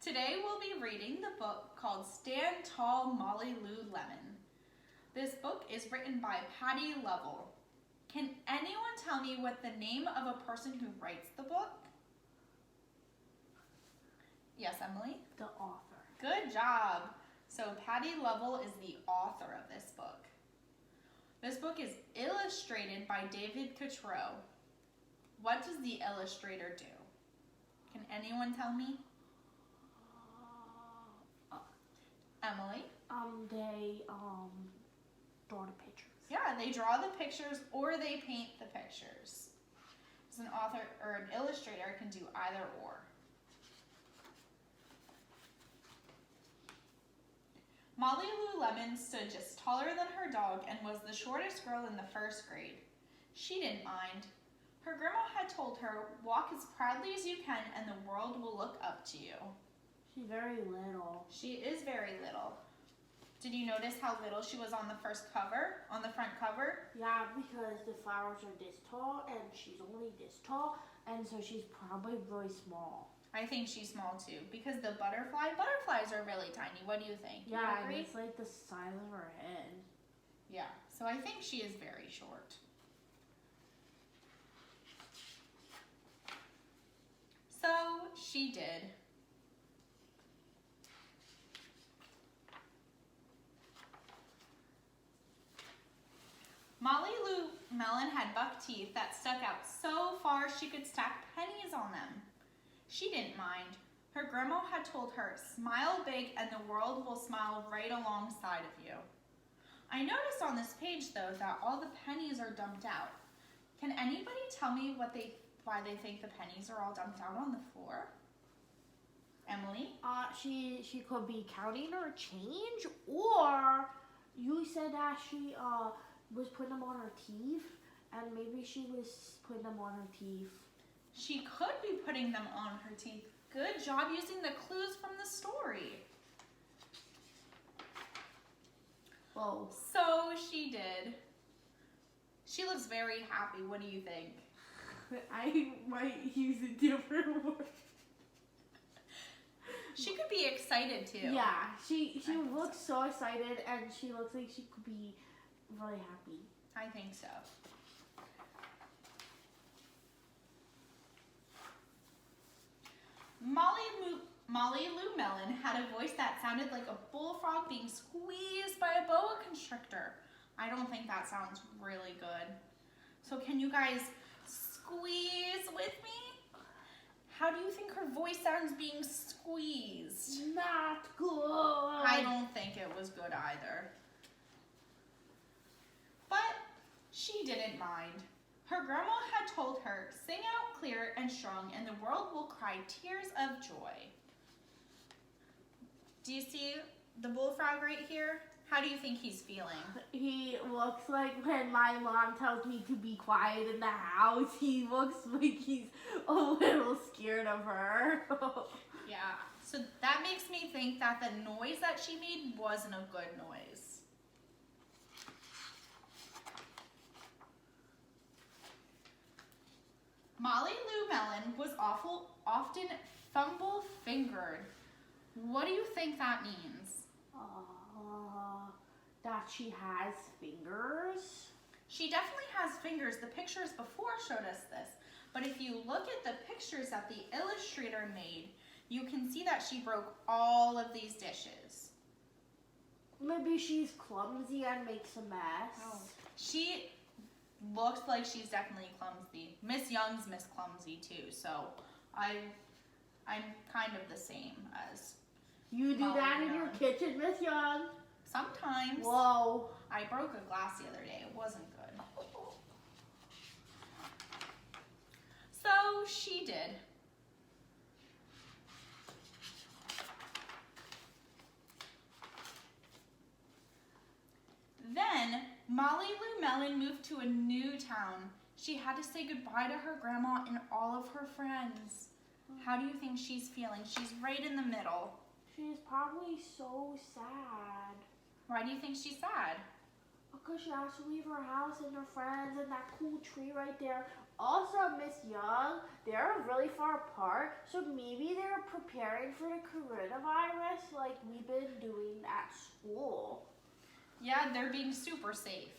Today we'll be reading the book called Stand Tall, Molly Lou Lemon. This book is written by Patty Lovell. Can anyone tell me what the name of a person who writes the book? Yes, Emily? The author. Good job. So Patty Lovell is the author of this book. This book is illustrated by David Cottrell. What does the illustrator do? Can anyone tell me? Emily? They draw the pictures. Yeah, they draw the pictures or they paint the pictures. So an author or an illustrator can do either or. Molly Lou Lemon stood just taller than her dog and was the shortest girl in the first grade. She didn't mind. Her grandma had told her, "Walk as proudly as you can and the world will look up to you." She's very little. She is very little. Did you notice how little she was on the front cover? Yeah, because the flowers are this tall and she's only this tall, and so she's probably really small. I think she's small too, because the butterflies are really tiny. What do you think? Yeah, you agree? and it's like the size of her head. Yeah, so I think she is very short. So she did. Molly Lou Melon had buck teeth that stuck out so far she could stack pennies on them. She didn't mind. Her grandma had told her, "Smile big and the world will smile right alongside of you." I noticed on this page though that all the pennies are dumped out. Can anybody tell me why they think the pennies are all dumped out on the floor? Emily? She could be counting her change, or you said that she was putting them on her teeth, and maybe she was putting them on her teeth. She could be putting them on her teeth. Good job using the clues from the story. Whoa. So she did. She looks very happy. What do you think? I might use a different word. She could be excited too. Yeah, she looks so excited, and she looks like she could be really happy. I think so. Molly Lou Melon had a voice that sounded like a bullfrog being squeezed by a boa constrictor. I don't think that sounds really good. So can you guys squeeze with me? How do you think her voice sounds being squeezed? Not good. I don't think it was good either. But she didn't mind. Her grandma had told her, "Sing out clear and strong and the world will cry tears of joy." Do you see the bullfrog right here? How do you think he's feeling? He looks like when my mom tells me to be quiet in the house, he looks like he's a little scared of her. Yeah, so that makes me think that the noise that she made wasn't a good noise. Molly Lou Melon was often fumble-fingered. What do you think that means? That she has fingers. She definitely has fingers. The pictures before showed us this. But if you look at the pictures that the illustrator made, you can see that she broke all of these dishes. Maybe she's clumsy and makes a mess. Oh. She looks like she's definitely clumsy. Miss Young's Miss Clumsy too, so I'm kind of the same as You do Molly that in Young. your kitchen, Miss Young? Sometimes. Whoa. I broke a glass the other day. It wasn't good. So she did. Then Molly Lou Melon moved to a new town. She had to say goodbye to her grandma and all of her friends. How do you think she's feeling? She's right in the middle. She's probably so sad. Why do you think she's sad? Because she has to leave her house and her friends and that cool tree right there Also, Miss Young, they're really far apart, so maybe they're preparing for the coronavirus like we've been doing at school. Yeah, they're being super safe,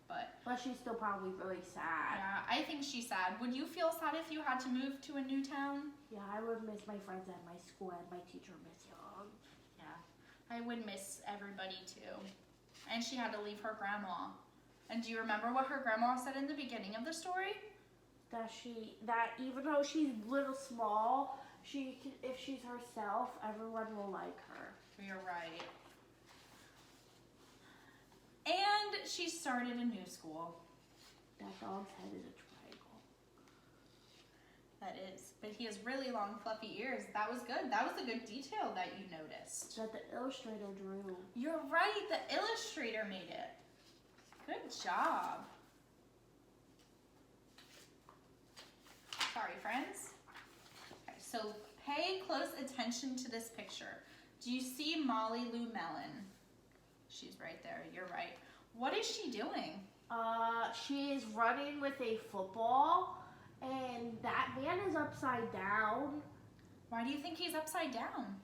but she's still probably really sad. yeah, I think she's sad. Would you feel sad if you had to move to a new town? Yeah, I would miss my friends at my school and my teacher, Miss Young. Yeah, I would miss everybody too. And she had to leave her grandma. And do you remember what her grandma said in the beginning of the story? That even though she's little small, if she's herself, everyone will like her. You're right. And she started a new school. That dog's head is a triangle. That is. But he has really long, fluffy ears. That was good. That was a good detail that you noticed. That the illustrator drew. You're right. The illustrator made it. Good job. Sorry, friends. Okay, so pay close attention to this picture. Do you see Molly Lou Melon? She's right there. You're right. What is she doing? She is running with a football, and that man is upside down. Why do you think he's upside down?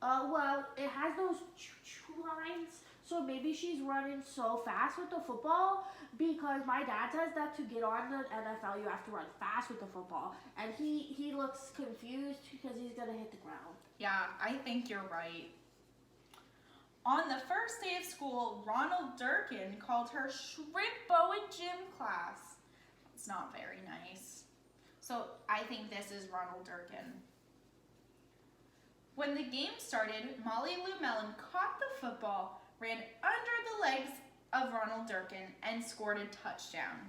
Well, it has those choo-choo lines, so maybe she's running so fast with the football because my dad says that to get on the NFL, you have to run fast with the football, and he looks confused because he's gonna hit the ground. Yeah, I think you're right. On the first day of school, Ronald Durkin called her Shrimpo in gym class. It's not very nice. So I think this is Ronald Durkin. When the game started, Molly Lou Melon caught the football, ran under the legs of Ronald Durkin, and scored a touchdown.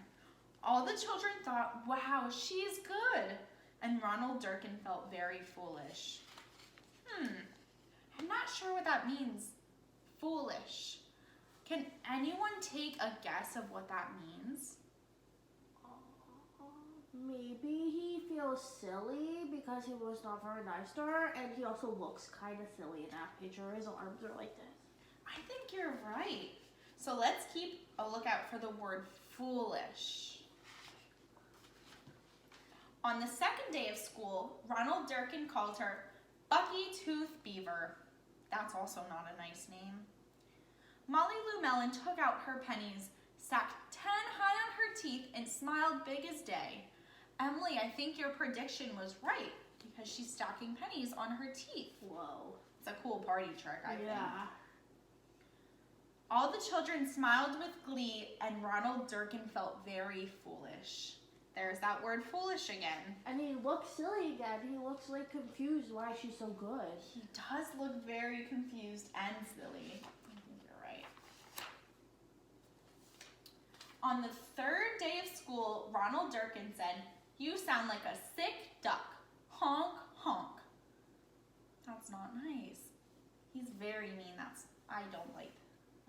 All the children thought, wow, she's good. And Ronald Durkin felt very foolish. I'm not sure what that means. Foolish. Can anyone take a guess of what that means? Maybe he feels silly because he was not very nice to her, and he also looks kind of silly in that picture. His arms are like this. I think you're right. So let's keep a lookout for the word foolish. On the second day of school, Ronald Durkin called her Bucky Tooth Beaver. That's also not a nice name. Molly Lou Melon took out her pennies, stacked 10 high on her teeth, and smiled big as day. Emily, I think your prediction was right because she's stacking pennies on her teeth. Whoa. It's a cool party trick, I think. Yeah. All the children smiled with glee, and Ronald Durkin felt very foolish. There's that word foolish again. And he looks silly again. He looks like confused why she's so good. He does look very confused and silly. I think you're right. On the third day of school, Ronald Durkin said, "You sound like a sick duck. Honk, honk." That's not nice. He's very mean.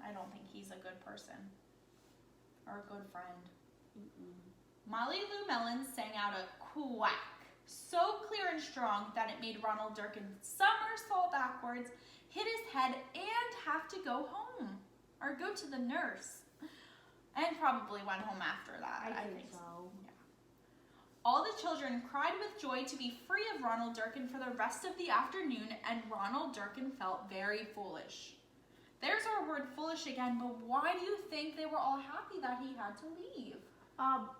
I don't think he's a good person or a good friend. Molly Lou Melon sang out a quack, so clear and strong that it made Ronald Durkin somersault backwards, hit his head, and have to go home or go to the nurse. And probably went home after that. I think so. Yeah. All the children cried with joy to be free of Ronald Durkin for the rest of the afternoon, and Ronald Durkin felt very foolish. There's our word foolish again, but why do you think they were all happy that he had to leave?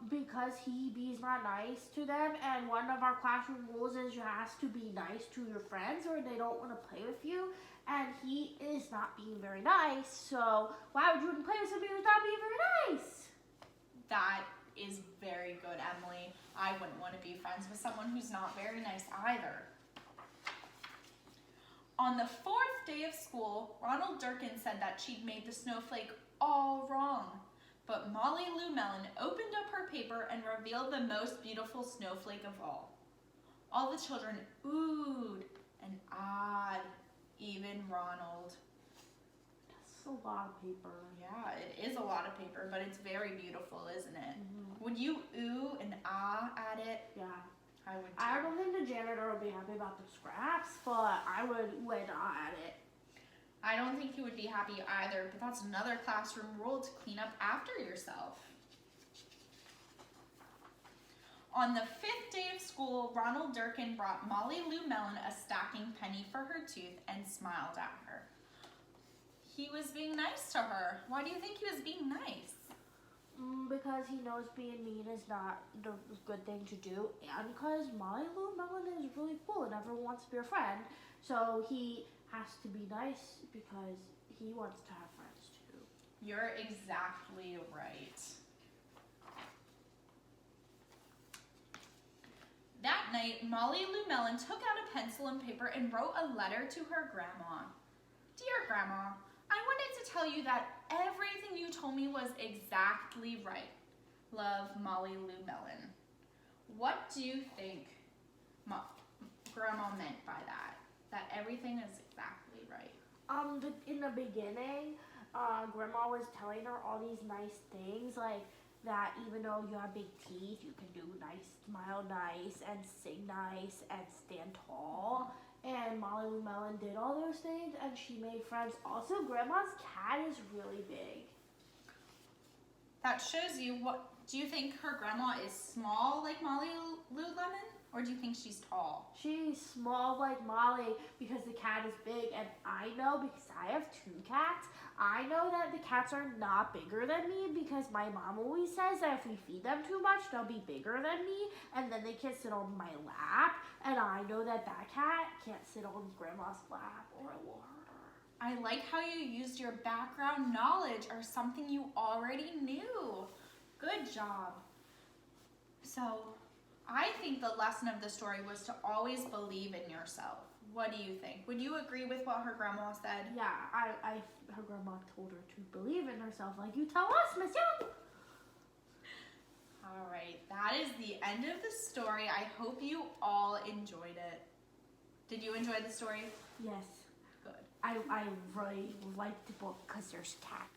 Because he's not nice to them, and one of our classroom rules is you have to be nice to your friends or they don't want to play with you, and he is not being very nice, so why would you want to play with somebody who's not being very nice? That is very good, Emily. I wouldn't want to be friends with someone who's not very nice either. On the fourth day of school, Ronald Durkin said that she'd made the snowflake all wrong. But Molly Lou Melon opened up her paper and revealed the most beautiful snowflake of all. All the children oohed and ahed, even Ronald. That's a lot of paper. Yeah, it is a lot of paper, but it's very beautiful, isn't it? Mm-hmm. Would you ooh and ah at it? Yeah. I would too. I don't think the janitor would be happy about the scraps, but I would at it. I don't think he would be happy either, but that's another classroom rule to clean up after yourself. On the 5th day of school, Ronald Durkin brought Molly Lou Melon a stacking penny for her tooth and smiled at her. He was being nice to her. Why do you think he was being nice? Because he knows being mean is not the good thing to do, and because Molly Lou Melon is really cool and everyone wants to be her friend, so he has to be nice because he wants to have friends too. You're exactly right. That night, Molly Lou Melon took out a pencil and paper and wrote a letter to her grandma. Dear Grandma, I wanted to tell you that everything you told me was exactly right. Love, Molly Lou Melon. What do you think Grandma meant by that? That everything is exactly right. In the beginning, Grandma was telling her all these nice things, like that even though you have big teeth, you can do nice, smile nice, and sing nice, and stand tall. And Molly Lou Melon did all those things, and she made friends. Also, Grandma's cat is really big. That shows you what. Do you think her grandma is small like Molly Lou Lemon, or do you think she's tall? She's small like Molly because the cat is big, and I know because I have 2 cats. I know that the cats are not bigger than me because my mom always says that if we feed them too much, they'll be bigger than me, and then they can't sit on my lap. And I know that cat can't sit on Grandma's lap or it will hurt her. I like how you used your background knowledge or something you already knew. Good job. So, I think the lesson of the story was to always believe in yourself. What do you think? Would you agree with what her grandma said? Yeah, her grandma told her to believe in herself like you tell us, Miss Young. All right, that is the end of the story. I hope you all enjoyed it. Did you enjoy the story? Yes. Good. I really liked the book because there's cats.